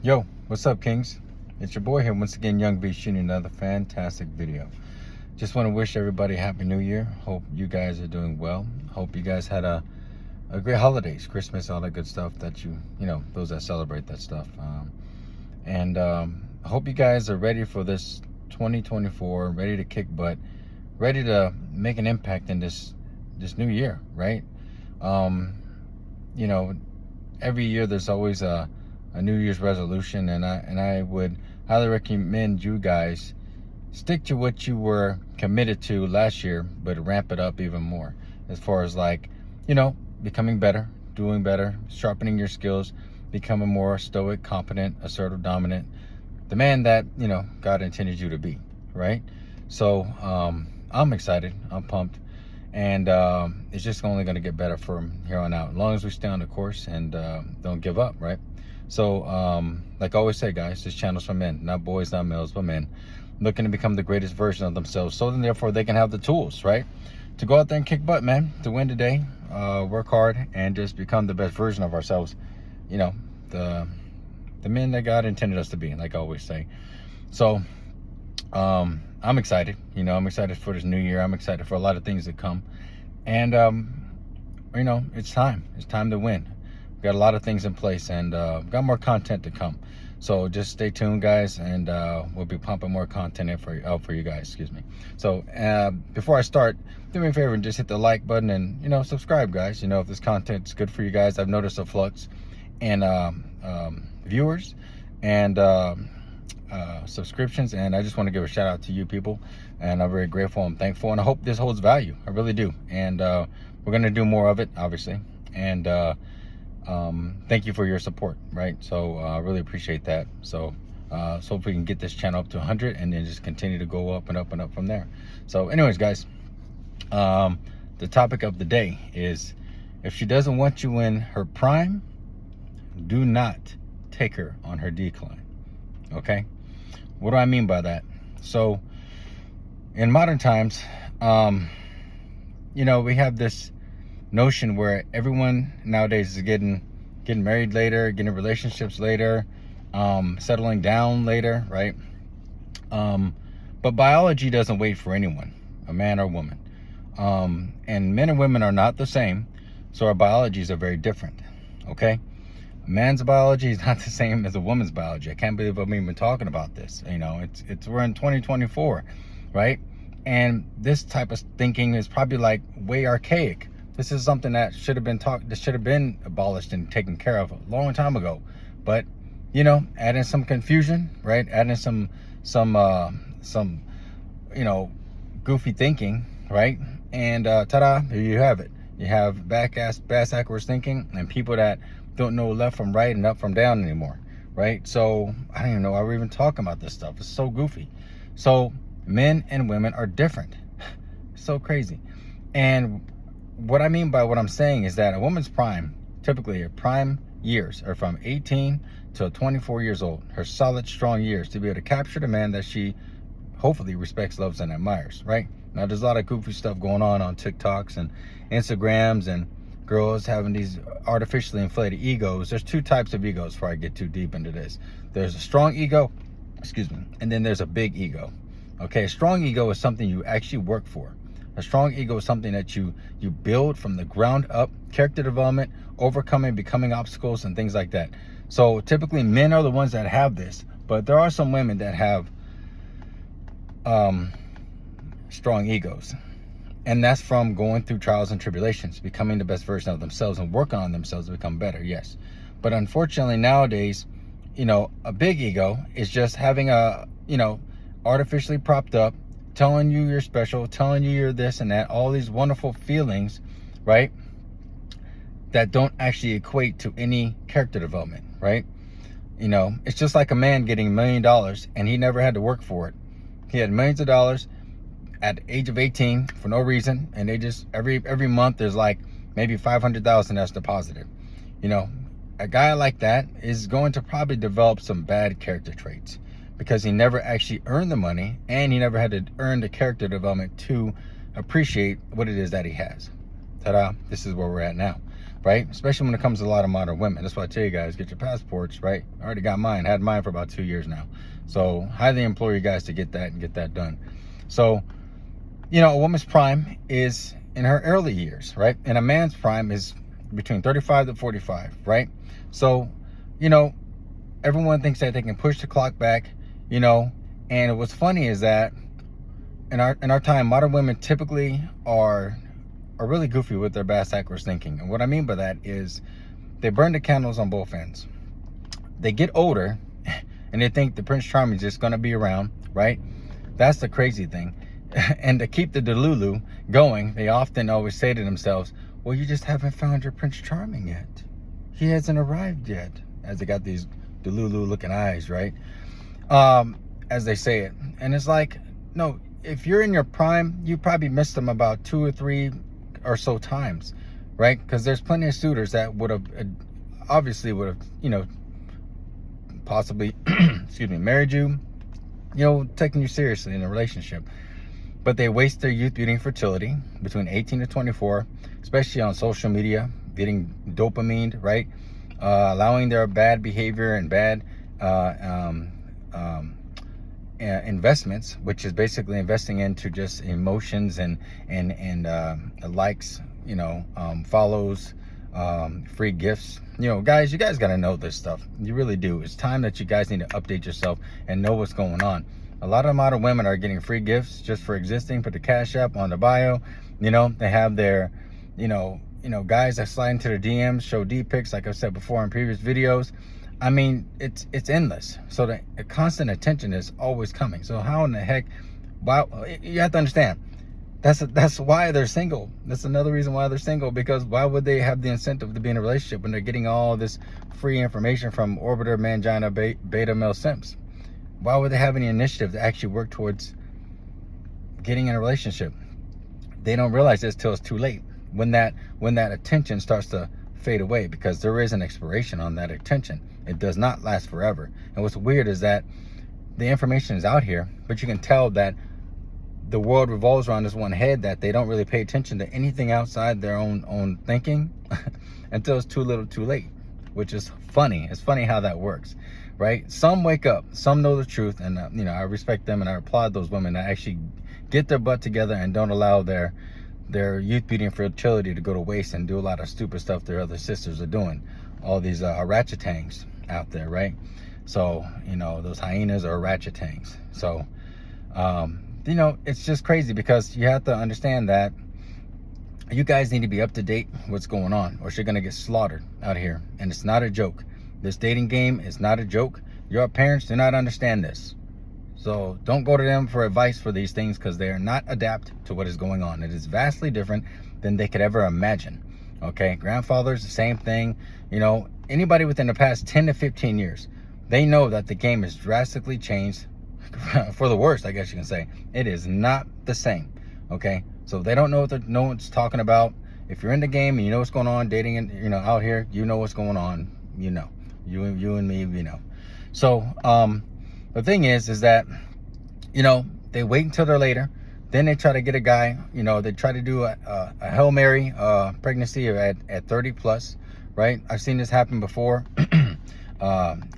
Yo, what's up, Kings? It's your boy here once again, Young V, shooting another fantastic video. Just want to wish everybody a Happy New Year. Hope you guys are doing well. Hope you guys had a great holidays, Christmas, all that good stuff that you know, those that celebrate that stuff. I hope you guys are ready for this 2024, ready to kick butt, ready to make an impact in this new year, right? You know, every year there's always a New Year's resolution, and I would highly recommend you guys stick to what you were committed to last year, but ramp it up even more as far as, like, you know, becoming better, doing better, sharpening your skills, becoming more stoic, competent, assertive, dominant, the man that, you know, God intended you to be, right? So I'm excited, I'm pumped, and it's just only going to get better from here on out, as long as we stay on the course and don't give up, right? So like I always say, guys, this channel's for men, not boys, not males, but men looking to become the greatest version of themselves, so then therefore they can have the tools, right, to go out there and kick butt, man, to win today, work hard, and just become the best version of ourselves, you know, the men that God intended us to be, like I always say. So I'm excited, you know, I'm excited for this new year. I'm excited for a lot of things to come, and you know, it's time to win. We've got a lot of things in place, and got more content to come. So just stay tuned, guys, and we'll be pumping more content in for you guys. Excuse me. So before I start, do me a favor and just hit the like button and, you know, subscribe, guys. You know, if this content's good for you guys. I've noticed a flux in viewers and subscriptions, and I just want to give a shout out to you people, and I'm very grateful and thankful, and I hope this holds value. I really do, and we're gonna do more of it, obviously, and thank you for your support, right? So I really appreciate that. So so if we can get this channel up to 100 and then just continue to go up and up and up from there. So anyways, guys, the topic of the day is, if she doesn't want you in her prime, do not take her on her decline. Okay, what do I mean by that? So in modern times, you know, we have this notion where everyone nowadays is getting married later, getting relationships later, settling down later, right? But biology doesn't wait for anyone, a man or woman, and men and women are not the same, so our biologies are very different. Okay, a man's biology is not the same as a woman's biology. I can't believe I'm even talking about this. You know, it's we're in 2024, right? And this type of thinking is probably like way archaic. This is something that should have been that should have been abolished and taken care of a long time ago. But, you know, adding some confusion, right? Adding some you know, goofy thinking, right? And ta-da, here you have it. You have bass backwards thinking, and people that don't know left from right and up from down anymore, right? So I don't even know why we're even talking about this stuff. It's so goofy. So men and women are different. So crazy. And what I mean by what I'm saying is that a woman's prime, typically her prime years, are from 18 to 24 years old, her solid, strong years, to be able to capture the man that she hopefully respects, loves, and admires, right? Now, there's a lot of goofy stuff going on TikToks and Instagrams, and girls having these artificially inflated egos. There's two types of egos before I get too deep into this. There's a strong ego, excuse me, and then there's a big ego. Okay, a strong ego is something you actually work for. A strong ego is something that you build from the ground up, character development, overcoming, becoming obstacles, and things like that. So typically men are the ones that have this, but there are some women that have strong egos. And that's from going through trials and tribulations, becoming the best version of themselves and working on themselves to become better, yes. But unfortunately nowadays, you know, a big ego is just having a, you know, artificially propped up, telling you you're special, telling you you're this and that, all these wonderful feelings, right, that don't actually equate to any character development, right? You know, it's just like a man getting $1 million and he never had to work for it. He had millions of dollars at the age of 18 for no reason, and they just every month there's like maybe 500,000 that's deposited. You know, a guy like that is going to probably develop some bad character traits, because he never actually earned the money, and he never had to earn the character development to appreciate what it is that he has. Ta-da, this is where we're at now. right? Especially when it comes to a lot of modern women. That's why I tell you guys, get your passports, right? I already got mine. Had mine for about 2 years now. So highly implore you guys to get that and get that done. So, you know, a woman's prime is in her early years, right? And a man's prime is between 35 to 45, right? So, you know, everyone thinks that they can push the clock back, you know, and what's funny is that in our time, modern women typically are really goofy with their backwards thinking. And what I mean by that is they burn the candles on both ends. They get older and they think the Prince Charming is just going to be around, right? That's the crazy thing. And to keep the delulu going, they often always say to themselves, well, you just haven't found your Prince Charming yet. He hasn't arrived yet. As they got these delulu looking eyes, right? As they say it. And it's like, no, if you're in your prime, you probably missed them about 2 or 3 or so times, right? Because there's plenty of suitors that would have obviously would have, you know, possibly excuse me, married you, you know, taking you seriously in a relationship, but they waste their youth, beauty, and fertility between 18 to 24, especially on social media, getting dopamine, right? Allowing their bad behavior and bad investments, which is basically investing into just emotions and likes, you know, follows, free gifts. You know, guys, you guys got to know this stuff. You really do. It's time that you guys need to update yourself and know what's going on. A lot of modern women are getting free gifts just for existing. Put the Cash App on the bio. You know, they have their, you know, guys that slide into their DMs, show D pics, like I've said before in previous videos. I mean, it's endless. So the constant attention is always coming. So how in the heck? Wow, you have to understand. That's why they're single. That's another reason why they're single, because why would they have the incentive to be in a relationship when they're getting all this free information from orbiter, mangina, beta male simps? Why would they have any initiative to actually work towards getting in a relationship? They don't realize this till it's too late. When that attention starts to fade away, because there is an expiration on that attention. It does not last forever. And what's weird is that the information is out here, but you can tell that the world revolves around this one head, that they don't really pay attention to anything outside their own thinking until it's too little too late, which is funny. It's funny how that works, right? Some wake up, some know the truth, and you know, I respect them and I applaud those women that actually get their butt together and don't allow their youth, beauty, and fertility to go to waste and do a lot of stupid stuff their other sisters are doing. All these ratchetangs out there, right? So, you know, those hyenas are ratchetangs. So, you know, it's just crazy, because you have to understand that you guys need to be up to date what's going on, or you're going to get slaughtered out here. And it's not a joke. This dating game is not a joke. Your parents do not understand this. So don't go to them for advice for these things, because they are not adapt to what is going on. It is vastly different than they could ever imagine. Okay, grandfathers, the same thing. You know, anybody within the past 10 to 15 years, they know that the game has drastically changed for the worst, I guess you can say. It is not the same. Okay, so they don't know what no one's talking about. If you're in the game and you know what's going on, dating, and you know, out here, you know what's going on. You know, you and me, we know. So the thing is that, you know, they wait until they're later. Then they try to get a guy, you know, they try to do a Hail Mary pregnancy at 30 plus, right? I've seen this happen before,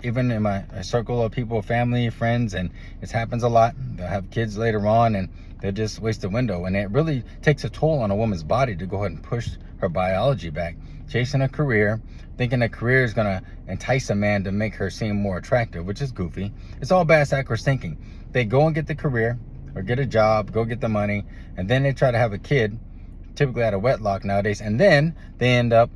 even in my circle of people, family, friends, and it happens a lot. They'll have kids later on and they just waste the window. And it really takes a toll on a woman's body to go ahead and push her biology back, chasing a career, thinking a career is going to entice a man to make her seem more attractive, which is goofy. It's all backwards thinking. They go and get the career, or get a job, go get the money, and then they try to have a kid, typically out of wedlock nowadays, and then they end up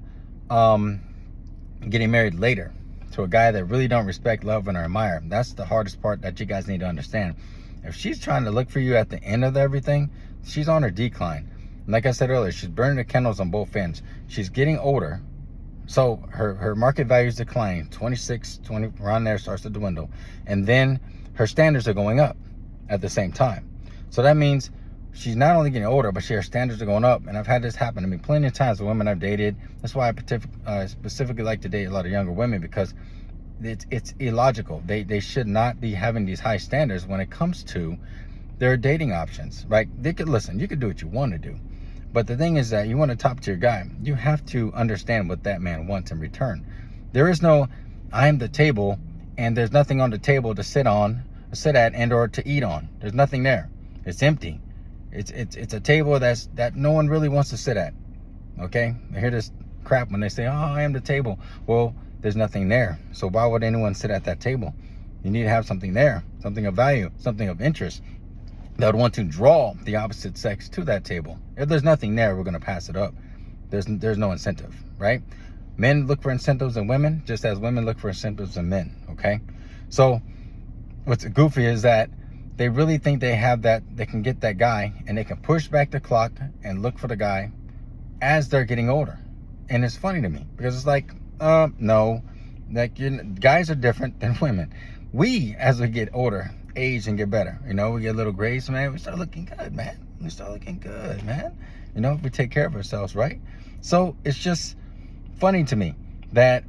getting married later to a guy that really don't respect, love, and admire. That's the hardest part that you guys need to understand. If she's trying to look for you at the end of everything, she's on her decline. Like I said earlier, she's burning the candles on both ends. She's getting older, so her market value is declining. 26, 20, around there starts to dwindle, and then her standards are going up at the same time. So that means she's not only getting older, but her standards are going up. And I've had this happen to me plenty of times with women I've dated. That's why I specifically like to date a lot of younger women, because it's illogical. They should not be having these high standards when it comes to their dating options, right? They could listen. You could do what you want to do, But the thing is that you want a top tier guy, you have to understand what that man wants in return. There is no, I am the table and there's nothing on the table to sit at and or to eat on. There's nothing there. It's empty. It's a table that no one really wants to sit at. Okay? I hear this crap when they say, oh, I am the table. Well, there's nothing there. So why would anyone sit at that table? You need to have something there, something of value, something of interest that would want to draw the opposite sex to that table. If there's nothing there, we're going to pass it up. There's no incentive, right? Men look for incentives in women just as women look for incentives in men, okay? So what's goofy is that they really think they have that, they can get that guy and they can push back the clock and look for the guy as they're getting older. And it's funny to me because it's like, no, like guys are different than women. We, as we get older, age and get better. You know, we get a little grace, man. We start looking good, man. You know, if we take care of ourselves, right? So it's just funny to me that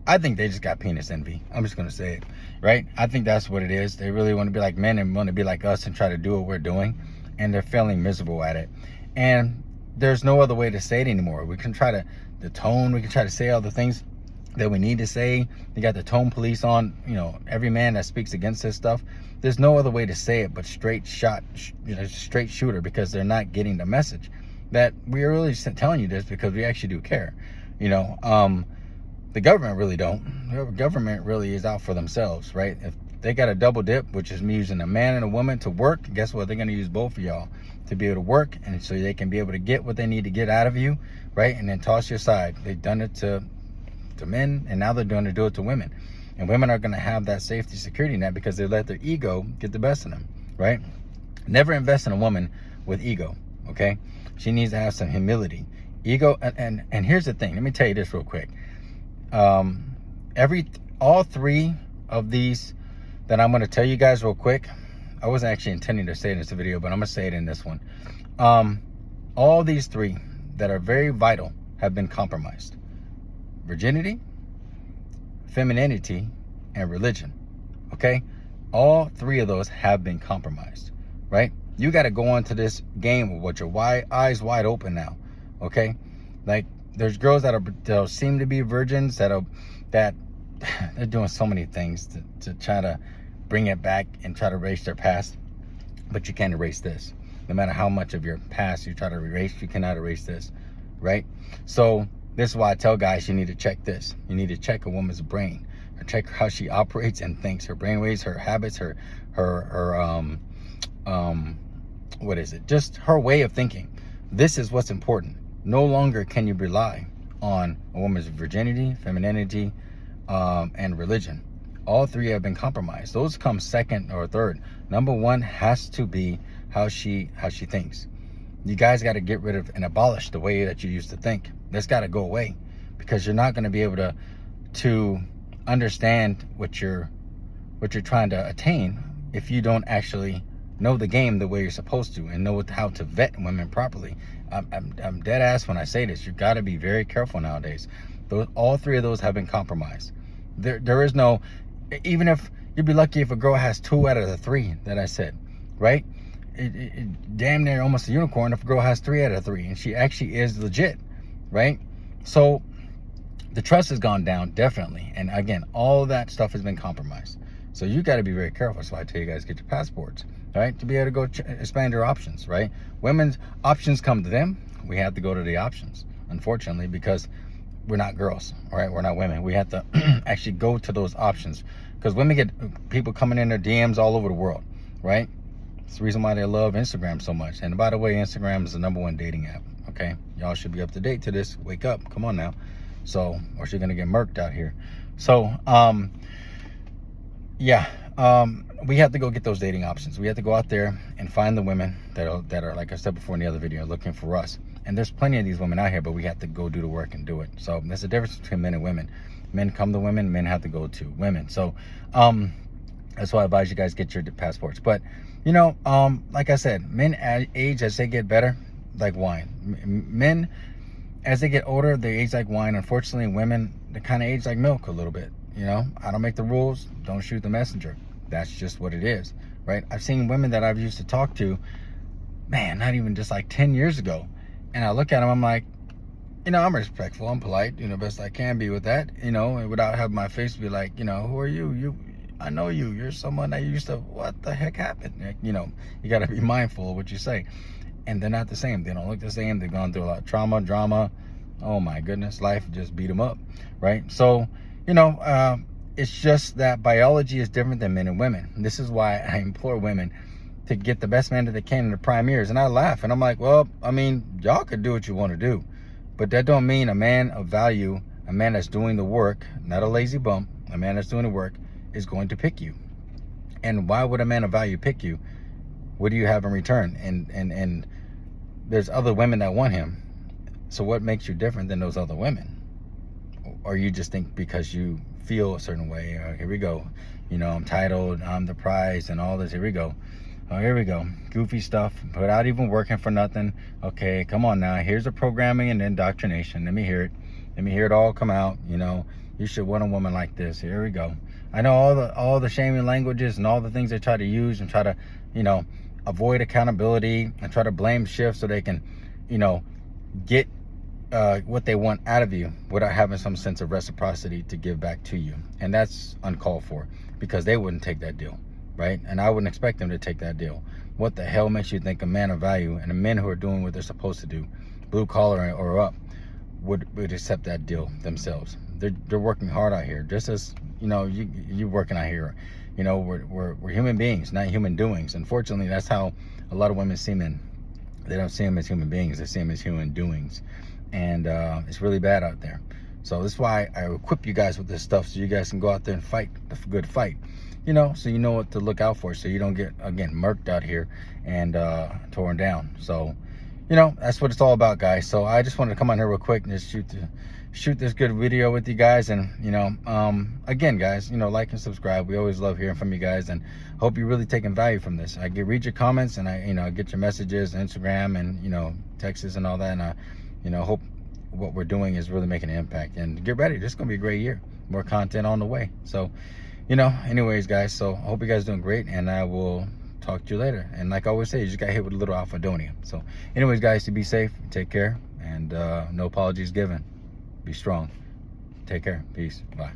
I think they just got penis envy. I'm just going to say it, right? I think that's what it is. They really want to be like men and want to be like us and try to do what we're doing. And they're feeling miserable at it. And there's no other way to say it anymore. We can try the tone. We can try to say all the things that we need to say. They got the tone police on, you know, every man that speaks against this stuff. There's no other way to say it but straight shooter, because they're not getting the message that we're really telling you this because we actually do care. You know, the government really don't. The government really is out for themselves, right? If they got a double dip, which is me using a man and a woman to work, guess what? They're going to use both of y'all to be able to work, and so they can be able to get what they need to get out of you, right? And then toss you aside. They've done it to men, and now they're going to do it to women. And women are going to have that safety security net because they let their ego get the best of them, right? Never invest in a woman with ego, okay? She needs to have some humility. Ego, and here's the thing. Let me tell you this real quick. All three of these that I'm going to tell you guys real quick, I wasn't actually intending to say it in this video, but I'm going to say it in this one. All these three that are very vital have been compromised. Virginity, femininity, and religion. Okay? All three of those have been compromised, right? You got to go into this game with your eyes wide open now. Okay? Like, there's girls that seem to be virgins that they're doing so many things to try to bring it back and try to erase their past, but you can't erase this. No matter how much of your past you try to erase, you cannot erase this, right? So this is why I tell guys, you need to check this. You need to check a woman's brain, or check how she operates and thinks, her brainwaves, her habits, her what is it? Just her way of thinking. This is what's important. No longer can you rely on a woman's virginity, femininity, and religion. All three have been compromised. Those come second or third. Number one has to be how she thinks. You guys got to get rid of and abolish the way that you used to think. That's got to go away, because you're not going to be able to understand what you're trying to attain if you don't actually know the game the way you're supposed to and know how to vet women properly. I'm dead ass when I say this. You got to be very careful nowadays. All three of those have been compromised. There is no, even if you'd be lucky if a girl has 2 out of the 3 that I said, right? It damn near almost a unicorn if a girl has 3 out of 3 and she actually is legit, right? So the trust has gone down, definitely. And again, all that stuff has been compromised. So you got to be very careful. So I tell you guys, get your passports, right? To be able to go expand your options, right? Women's options come to them. We have to go to the options, unfortunately, because we're not girls, all right? We're not women. We have to actually go to those options, because women get people coming in their DMs all over the world, right? It's the reason why they love Instagram so much. And by the way, Instagram is the #1 dating app, okay? Y'all should be up to date to this. Wake up. Come on now. So, or she's going to get murked out here. So, we have to go get those dating options. We have to go out there and find the women that are, like I said before in the other video, looking for us. And there's plenty of these women out here, but we have to go do the work and do it. So there's a difference between men and women. Men come to women, men have to go to women. So that's why I advise you guys get your passports. But, you know, like I said, men age as they get better, like wine. Men, as they get older, they age like wine. Unfortunately, women, they kind of age like milk a little bit. You know, I don't make the rules. Don't shoot the messenger. That's just what it is, right? I've seen women that I've used to talk to man, not even just like 10 years ago. And I look at them, I'm like, you know, I'm respectful, I'm polite, you know, best I can be with that, you know, and without having my face be like, you know, who are you? I know you're someone that used to, what the heck happened? Like, you know, you got to be mindful of what you say. And they're not the same. They don't look the same. They've gone through a lot of trauma, drama. Oh my goodness, life just beat them up, right? So, you know, it's just that biology is different than men and women. This is why I implore women to get the best man that they can in the primaries. And I laugh and I'm like, well, I mean, y'all could do what you want to do, but that don't mean a man of value, a man that's doing the work, not a lazy bum, a man that's doing the work is going to pick you. And why would a man of value pick you? What do you have in return? And there's other women that want him. So what makes you different than those other women? Or you just think because you feel a certain way, here we go, you know, I'm titled, I'm the prize and all this, here we go. Oh, here we go. Goofy stuff without even working for nothing. Okay, come on now. Here's the programming and indoctrination. Let me hear it. Let me hear it all come out. You know, you should want a woman like this. Here we go. I know all the shaming languages and all the things they try to use and try to, you know, avoid accountability and try to blame shift so they can, you know, get what they want out of you without having some sense of reciprocity to give back to you. And that's uncalled for because they wouldn't take that deal. Right? And I wouldn't expect them to take that deal. What the hell makes you think a man of value and the men who are doing what they're supposed to do, blue collar or up, would accept that deal themselves? They're working hard out here, just as you know you working out here. You know, we're human beings, not human doings. Unfortunately, that's how a lot of women see men. They don't see them as human beings; they see them as human doings, and it's really bad out there. So that's why I equip you guys with this stuff so you guys can go out there and fight the good fight. You know, so you know what to look out for, so you don't get, again, murked out here and torn down. So, you know, that's what it's all about, guys. So I just wanted to come on here real quick and just shoot this good video with you guys. And, you know, again, guys, you know, like and subscribe. We always love hearing from you guys, and hope you're really taking value from this. I read your comments, and I, you know, get your messages, Instagram, and, you know, texts and all that. And I, you know, hope what we're doing is really making an impact. And get ready. This is going to be a great year. More content on the way. So, you know, anyways, guys, so I hope you guys are doing great, and I will talk to you later. And like I always say, you just got hit with a little alphadonia. So anyways, guys, you be safe, take care, and no apologies given. Be strong. Take care. Peace. Bye.